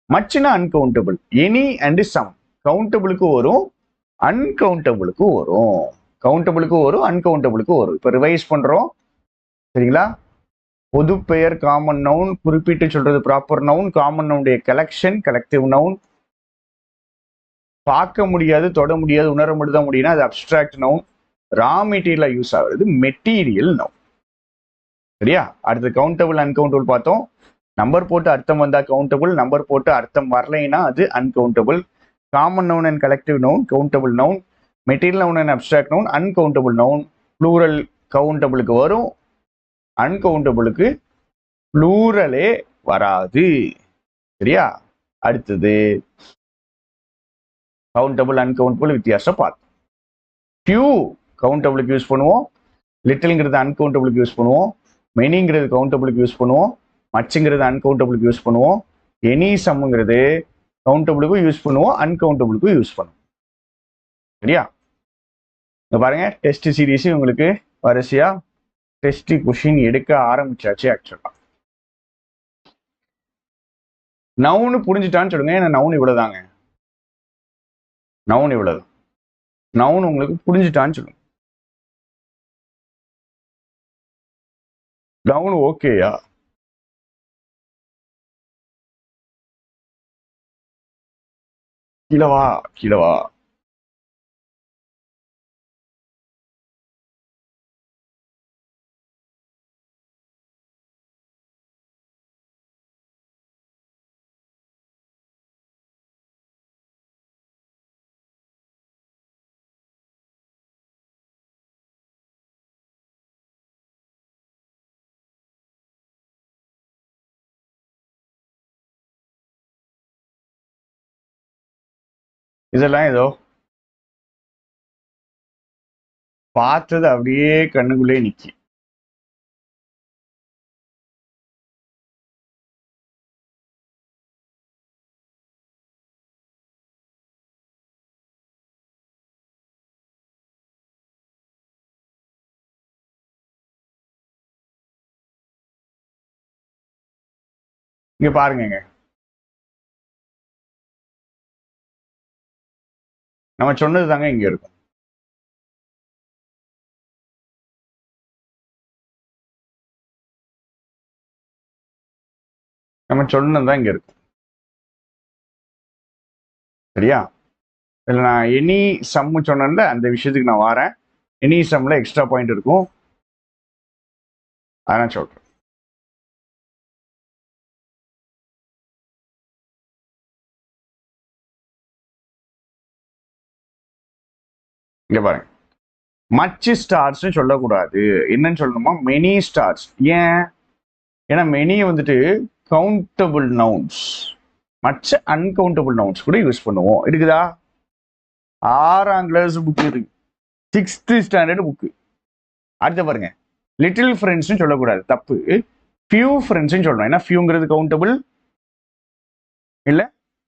மச்னா அன்கவுண்டபிள். எனி அண்ட் சம் கவுண்டபிளுக்கு வரும், அன்கவுண்டபிளுக்கு வரும். கவுண்டபிளுக்கு வரும், அன்கவுண்டபிளுக்கு வரும். இப்ப ரிவைஸ் பண்றோம். சரிங்களா? பொது பெயர் காமன் நவுன், குறிப்பிட்டு சொல்றது ப்ராப்பர் நவுன், காமன் நவுனுடைய கலெக்ஷன் கலெக்டிவ் நவுன். பார்க்க முடியாது, தொட முடியாது, உணர மட்டும் தான் முடியும்னா அது அப்டிராக்ட் நவுன். ரா மெட்டீரியலா யூஸ் ஆகுறது மெட்டீரியல் நவுன். சரியா? அடுத்து கவுண்டபிள் அன்கவுண்டபிள் பார்த்தோம். நம்பர் போட்டு அர்த்தம் வந்தா கவுண்டபிள், நம்பர் போட்டு அர்த்தம் வரலைன்னா அது uncountable. Common noun and collective noun countable noun. Material noun and abstract noun uncountable noun. Plural கவுண்டபிளுக்கு வரும், அன்கவுண்டபிளுக்கு ப்ளூரலே வராது. சரியா? அடுத்தது கவுண்டபிள் அன்கவுண்டபிள் வித்தியாசம் பார்த்தோம். ஃபியூ கவுண்டபிளுக்கு யூஸ் பண்ணுவோம், லிட்டில்ங்கிறது அன்கவுண்டபிளுக்கு யூஸ் பண்ணுவோம், மெனிங்கிறது கவுண்டபிளுக்கு யூஸ் பண்ணுவோம், மச்சுங்கிறது அன்கவுண்டபிளுக்கு யூஸ் பண்ணுவோம், எனி சம்ங்கிறது கவுண்டபிளுக்கும் யூஸ் பண்ணுவோம், அன்கவுண்டபிளுக்கும் யூஸ் பண்ணுவோம். சரியா? இங்க பாருங்க, டெஸ்ட் சீரீஸ் உங்களுக்கு வரிசையா டெஸ்ட் கொஸ்டின் எடுக்க ஆரம்பிச்சாச்சு. ஆக்சுவலா நவுன்னு புரிஞ்சுட்டான்னு சொல்லுங்க. ஏன்னா நவுன் இவ்வளவுதாங்க. நவுன் இவ்வளவு. நவுன் உங்களுக்கு புரிஞ்சுட்டான்னு சொல்லுங்க. நவுன் ஓகேயா? கீழவா கீழவா. இதெல்லாம் ஏதோ பார்த்தது அப்படியே கண்ணுக்குள்ளே நிக்கி. இங்க பாருங்க, நம்ம சொன்னது தாங்க இங்க இருக்கும். நம்ம சொன்னதுதான் இங்க இருக்கும். சரியா? இதுல நான் எனி சம்மு சொன்னேன்ல, அந்த விஷயத்துக்கு நான் வரேன். எனி சம்ல எக்ஸ்ட்ரா பாயிண்ட் இருக்கும், அதான் சொல்றேன். இங்க பாருங்க, மச் ஸ்டார்ஸ் சொல்லக்கூடாது. என்னன்னு சொல்லணுமா? Many stars. ஏன்? ஏன்னா மெனி வந்துட்டு கவுண்டபிள் நவுன்ஸ் மற்ற அன்கவுண்டபிள் நவுன்ஸ் கூட யூஸ் பண்ணுவோம். இருக்குதா? 6ஆம் கிளாஸ் புக் இருக்கு, 6th ஸ்டாண்டர்ட் புக்கு. அடுத்த பாருங்க, லிட்டில் ஃப்ரெண்ட்ஸ்னு சொல்லக்கூடாது, தப்பு. ஃபியூ ஃப்ரெண்ட்ஸ்னு சொல்லணும். ஏன்னா ஃபியூங்கிறது கவுண்டபிள் இல்ல,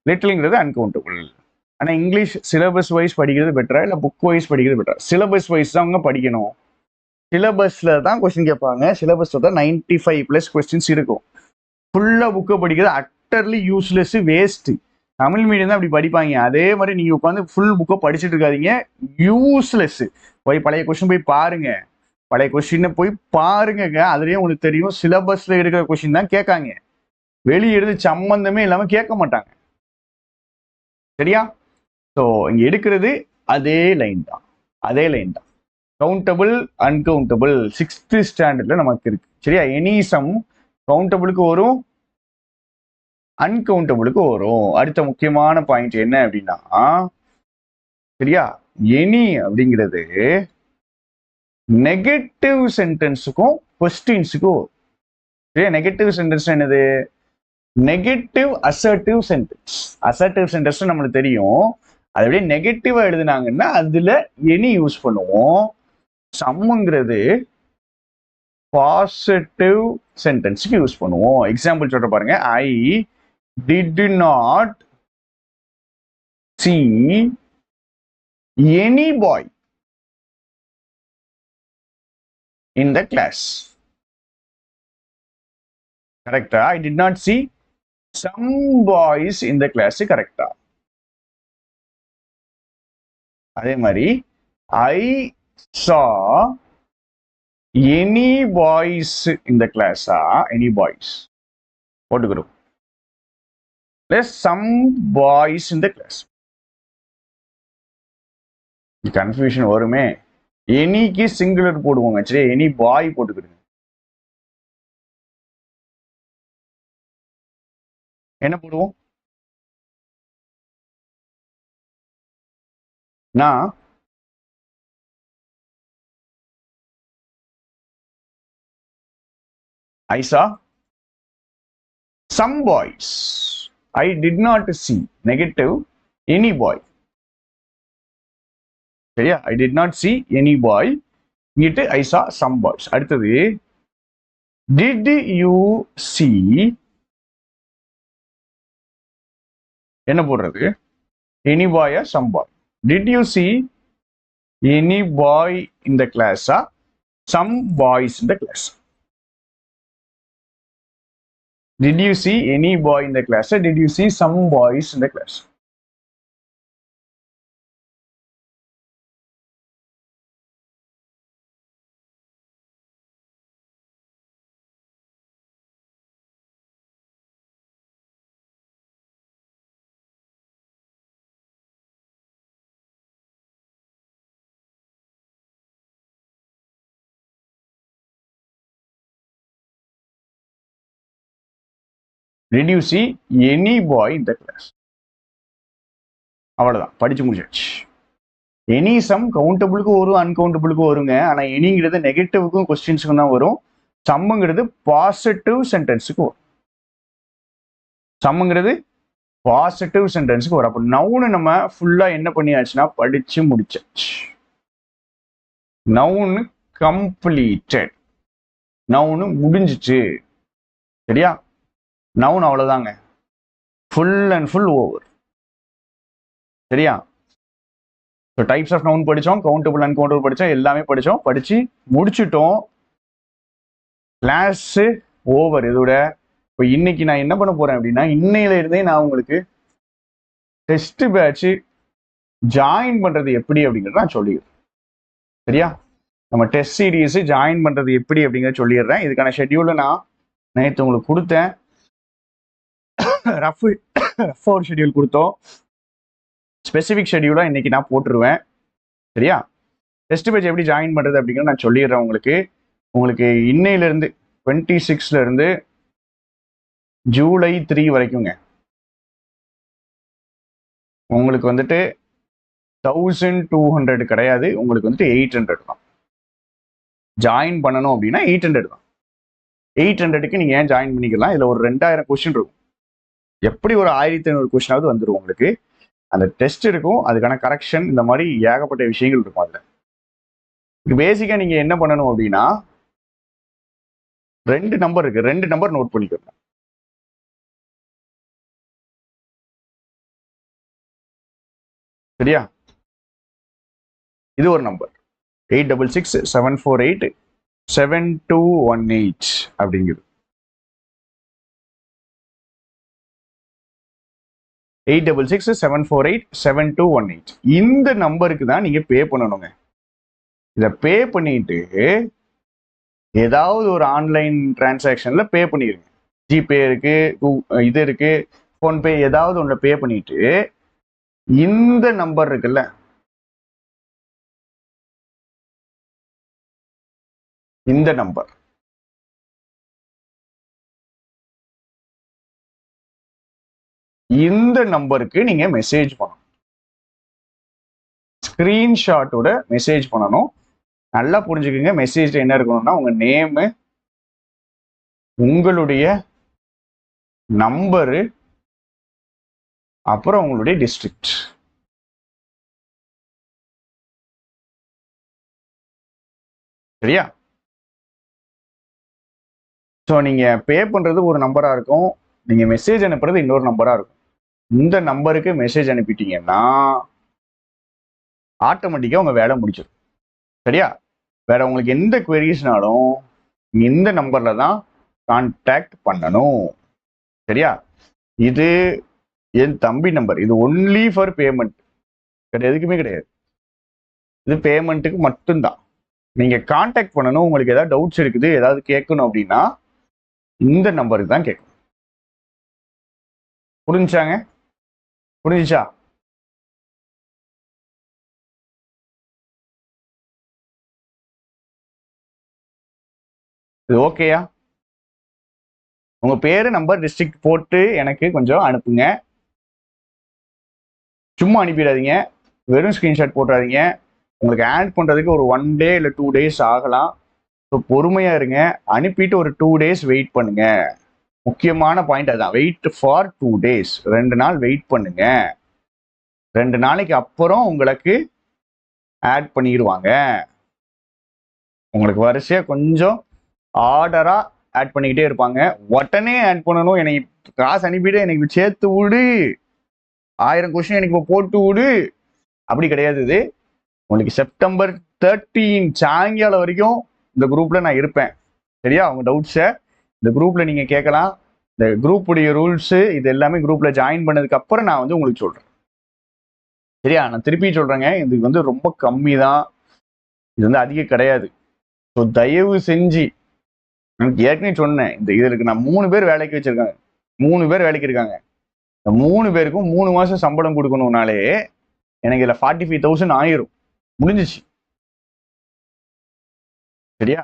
லிட்டில்ங்கிறது அன்கவுண்டபிள். ஆனா இங்கிலீஷ் சிலபஸ் வைஸ் படிக்கிறது பெட்டரா இல்ல புக் வைஸ் படிக்கிறது பெட்டரா? சிலபஸ் வைஸ் தான் அவங்க படிக்கணும். சிலபஸ்ல தான் கொஸ்டின் கேட்பாங்க. சிலபஸ்ல தான் 95+ கொஸ்டின்ஸ் இருக்கும். ஃபுல்லா புக்கை படிக்கிறது utterly useless, waste. Tamil medium தான் அப்படி படிப்பாங்க. அதே மாதிரி நீங்க உட்காந்து ஃபுல் புக்கை படிச்சுட்டு இருக்காதீங்க, யூஸ்லெஸ். போய் பழைய கொஸ்டின் போய் பாருங்க, பழைய கொஸ்டினை போய் பாருங்க. அதுலயே உங்களுக்கு தெரியும் சிலபஸ்ல இருக்கிற கொஸ்டின் தான் கேட்காங்க. வெளியே எடுத்து சம்பந்தமே இல்லாம கேட்க மாட்டாங்க. சரியா? ஸோ இங்க எடுக்கிறது அதே லைன் தான், அதே லைன் தான். கவுண்டபிள் அன்கவுண்டபிள் 6th ஸ்டாண்டர்ட்ல நமக்கு இருக்கு. சரியா? எனி சம் கவுண்டபிளுக்கு வரும், அன்கவுண்டபிளுக்கு வரும். அடுத்த முக்கியமான பாயிண்ட் என்ன அப்படின்னா, சரியா, எனி அப்படிங்கிறது நெகட்டிவ் சென்டென்ஸுக்கும் கொஸ்டின்ஸுக்கும். சரியா? நெகட்டிவ் சென்டென்ஸ் என்னது? Negative assertive sentence. Assertive sentence நம்மளுக்கு தெரியும். அதை விட நெகட்டிவா எழுதுனாங்கன்னா அதுல எனி யூஸ் பண்ணுவோம். சம்ங்கிறது பாசிட்டிவ் சென்டென்ஸ்க்கு யூஸ் பண்ணுவோம். எக்ஸாம்பிள் சொல்ற பாருங்க, I did not see any boy in the class. கரெக்டா? I did not see some boys in the class. கரெக்டா? அதே மாதிரி I saw any boys in the class. Any boys போட்டுக்கிறோம். There's some boys in the class. Confusion வருமே. எனிக்கு singular போடுவோங்க. சரி, any பாய் போட்டுக்கிறோங்க. என்ன போடுவோம்? நான் I saw some boys. I did not see negative any boy. சரியா? I did not see any boy. இங்கிட்டு I saw some boys. அடுத்தது, did you see என்ன போடுறது? any boy or some boy? Did you see any boy in the class? Some boys in the class. Did you see any boy in the class? Did you see some boys in the class? Did you see any boy in the class? அவ்வளவுதான், படிச்சு முடிச்சாச்சு. Any some கவுண்டபிளுக்கு வரும், அன்கவுண்டபிளுக்கு வருங்க. ஆனா எனிங்கிறது நெகட்டிவ்க்கும் கொஸ்டின்ஸுக்கும் தான் வரும். சம்முங்கிறது positive சென்டென்ஸுக்கு வரும். சம்முங்கிறது பாசிட்டிவ் சென்டென்ஸுக்கு வரும். அப்போ நவுனு நம்ம ஃபுல்லா என்ன பண்ணியாச்சுன்னா படிச்சு முடிச்சாச்சு. நவுனு கம்ப்ளீட்டட், நவுனு முடிஞ்சிச்சு. சரியா? நவுன் அவ்வளவுதாங்க, ஃபுல் அண்ட் ஃபுல் ஓவர். சரியா? ஸோ டைப்ஸ் ஆஃப் நவுன் படித்தோம், கவுண்டபிள் அன்கவுண்டபிள் படித்தோம், எல்லாமே படித்தோம், படித்து முடிச்சுட்டோம். Class over. இதோட இப்போ இன்னைக்கு நான் என்ன பண்ண போகிறேன் அப்படின்னா, இன்னையில இருந்தே நான் உங்களுக்கு டெஸ்ட் பேட்ச் ஜாயின் பண்ணுறது எப்படி அப்படிங்கிறத நான் சொல்லிடுறேன். சரியா? நம்ம டெஸ்ட் சீரீஸ் ஜாயின் பண்ணுறது எப்படி அப்படிங்கிறத சொல்லிடுறேன். இதுக்கான ஷெட்யூலை நான் நேற்று உங்களுக்கு கொடுத்தேன். ரஃப் ஒரு ஷெட்யூல் கொடுத்தோம். ஸ்பெசிஃபிக் ஷெட்யூலாக இன்னைக்கு நான் போட்டுருவேன். சரியா? டெஸ்ட் பேட்ச் எப்படி ஜாயின் பண்ணுறது அப்படிங்கிறத நான் சொல்லிடுறேன் உங்களுக்கு. உங்களுக்கு இன்னையிலேருந்து 26 ஜூலை 3 வரைக்குங்க உங்களுக்கு வந்துட்டு 1200 கிடையாது, உங்களுக்கு வந்துட்டு 800 தான். ஜாயின் பண்ணணும் அப்படின்னா 800 தான். 800க்கு நீங்க ஏன் ஜாயின் பண்ணிக்கலாம். இதுல ஒரு 2000 கொஸ்டின் இருக்கும். எப்படி ஒரு 1500 கொஸ்டினாவது வந்துடும் உங்களுக்கு. அந்த டெஸ்ட் இருக்கும், அதுக்கான கரெக்ஷன், இந்த மாதிரி ஏகப்பட்ட விஷயங்கள் இருக்கும். அதுல பேசிக்கா நீங்க என்ன பண்ணணும் அப்படின்னா, 2 நம்பர் இருக்கு, 2 நம்பர் நோட் பண்ணிக்கோங்க. சரியா? இது ஒரு நம்பர் 8667487218 அப்படிங்குது. 8667487218 இந்த நம்பருக்கு தான் நீங்க பே பண்ணணுங்க. இதை பே பண்ணிட்டு ஏதாவது ஒரு ஆன்லைன் டிரான்சாக்ஷன்ல பே பண்ணிருங்க. ஜிபே இருக்கு, இது இருக்கு, போன்பே, ஏதாவது ஒன்று பே பண்ணிட்டு இந்த நம்பர் இருக்குல்ல, இந்த நம்பர், இந்த நம்பருக்கு நீங்க மெசேஜ் பண்ணணும். ஸ்கிரீன்ஷாட்டோட மெசேஜ் பண்ணணும். நல்லா புரிஞ்சுக்கோங்க. மெசேஜ் என்ன இருக்கணும்னா, உங்க நேமு, உங்களுடைய நம்பரு, அப்புறம் உங்களுடைய டிஸ்ட்ரிக்ட். சரியா? ஸோ நீங்க பே பண்றது ஒரு நம்பரா இருக்கும், நீங்க மெசேஜ் அனுப்புறது இன்னொரு நம்பரா இருக்கும். இந்த நம்பருக்கு மெசேஜ் அனுப்பிட்டீங்கன்னா ஆட்டோமேட்டிக்கா உங்க வேலை முடிச்சிடும். சரியா? வேற உங்களுக்கு எந்த குவெரிஸ்னாலும் இந்த நம்பர்ல தான் கான்டாக்ட் பண்ணணும். சரியா? இது என் தம்பி நம்பர். இது ஒன்லி ஃபார் பேமெண்ட், எதுக்குமே கிடையாது. இது பேமெண்ட்டுக்கு மட்டும்தான். நீங்க கான்டாக்ட் பண்ணணும். உங்களுக்கு ஏதாவது டவுட்ஸ் இருக்குது, ஏதாவது கேட்கணும் அப்படின்னா இந்த நம்பருக்கு தான் கேட்கணும். புரிஞ்சாங்க? புரிஞ்சுச்சா? இது ஓகேயா? உங்க பேரு, நம்பர், டிஸ்ட்ரிக்ட் போட்டு எனக்கு கொஞ்சம் அனுப்புங்க. சும்மா அனுப்பிடாதீங்க, வெறும் ஸ்கிரீன்ஷாட் போட்டுறாதீங்க. உங்களுக்கு ஆட் பண்றதுக்கு ஒரு 1 டே இல்லை 2 டேஸ் ஆகலாம். ஸோ பொறுமையா இருங்க. அனுப்பிட்டு ஒரு 2 டேஸ் வெயிட் பண்ணுங்க. முக்கியமான பாயிண்ட் அதுதான், வெயிட் ஃபார் 2 டேஸ். 2 நாள் வெயிட் பண்ணுங்க. 2 நாளைக்கு அப்புறம் உங்களுக்கு ஆட் பண்ணிடுவாங்க. உங்களுக்கு வரிசையா கொஞ்சம் ஆர்டரா ஆட் பண்ணிக்கிட்டே இருப்பாங்க. உடனே ஆட் பண்ணணும், எனக்கு காசு அனுப்பிட்டு எனக்கு சேர்த்து விடு, 1000 கொஸ்டின் எனக்கு இப்போ போட்டு விடு, அப்படி கிடையாது. இது உங்களுக்கு செப்டம்பர் 13 சாயங்காலம் வரைக்கும் இந்த குரூப்ல நான் இருப்பேன். சரியா? உங்க டவுட்ஸை இந்த குரூப்ல நீங்க கேட்கலாம். இந்த குரூப் உடைய ரூல்ஸ் இது எல்லாமே குரூப்ல ஜாயின் பண்ணதுக்கு அப்புறம் நான் வந்து உங்களுக்கு சொல்றேன். சரியா? நான் திருப்பி சொல்றேங்க, இது வந்து ரொம்ப கம்மி தான், இது வந்து அதிகம் கிடையாது. ஸோ தயவு செஞ்சு, எனக்கு ஏற்கனவே சொன்னேன், இந்த இதற்கு நான் 3 பேர் வேலைக்கு வச்சிருக்காங்க, 3 பேர் வேலைக்கு இருக்காங்க. இந்த 3 பேருக்கும் 3 மாசம் சம்பளம் கொடுக்கணும்னாலே எனக்கு இதுல 45,000 ஆயிரும். முடிஞ்சிச்சு. சரியா?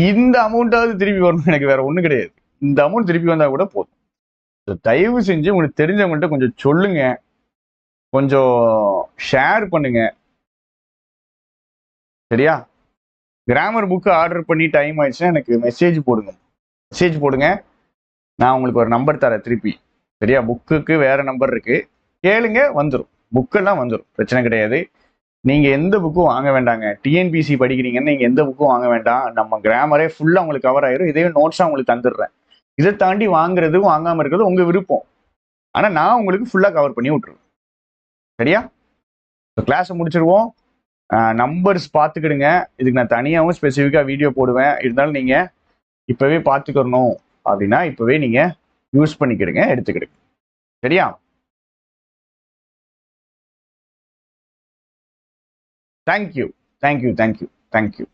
இந்த அமௌண்ட்டாவது திருப்பி வரணும், எனக்கு வேற ஒண்ணும் கிடையாது. இந்த அமௌண்ட் திருப்பி வந்தா கூட போதும். தயவு செஞ்சு உங்களுக்கு தெரிஞ்சவங்கள்ட்ட கொஞ்சம் சொல்லுங்க, கொஞ்சம் ஷேர் பண்ணுங்க. சரியா? கிராமர் புக்கு ஆர்டர் பண்ணி டைம் ஆயிடுச்சுன்னா எனக்கு மெசேஜ் போடுங்க. மெசேஜ் போடுங்க, நான் உங்களுக்கு ஒரு நம்பர் தரேன் திருப்பி. சரியா? புக்குக்கு வேற நம்பர் இருக்கு, கேளுங்க, வந்துடும். புக்கெல்லாம் வந்துடும், பிரச்சனை கிடையாது. நீங்க எந்த புக்கும் வாங்க வேண்டாங்க. டிஎன்பிசி படிக்கிறீங்கன்னு நீங்க எந்த புக்கும் வாங்க வேண்டாம். நம்ம கிராமரே ஃபுல்லா உங்களுக்கு கவர் ஆயிரும். இதே நோட்ஸா உங்களுக்கு தந்துடுறேன். இதை தாண்டி வாங்குறது வாங்காம இருக்கிறது உங்க விருப்பம். ஆனா நான் உங்களுக்கு ஃபுல்லா கவர் பண்ணி விட்டுருவேன். சரியா? கிளாஸை முடிச்சிருவோம். நம்பர்ஸ் பார்த்துக்கிடுங்க. இதுக்கு நான் தனியாகவும் ஸ்பெசிஃபிக்காக வீடியோ போடுவேன். இருந்தாலும் நீங்க இப்பவே பார்த்துக்கணும் அப்படின்னா இப்பவே நீங்க யூஸ் பண்ணிக்கிடுங்க, எடுத்துக்கிடுங்க. சரியா? Thank you, thank you, thank you, thank you.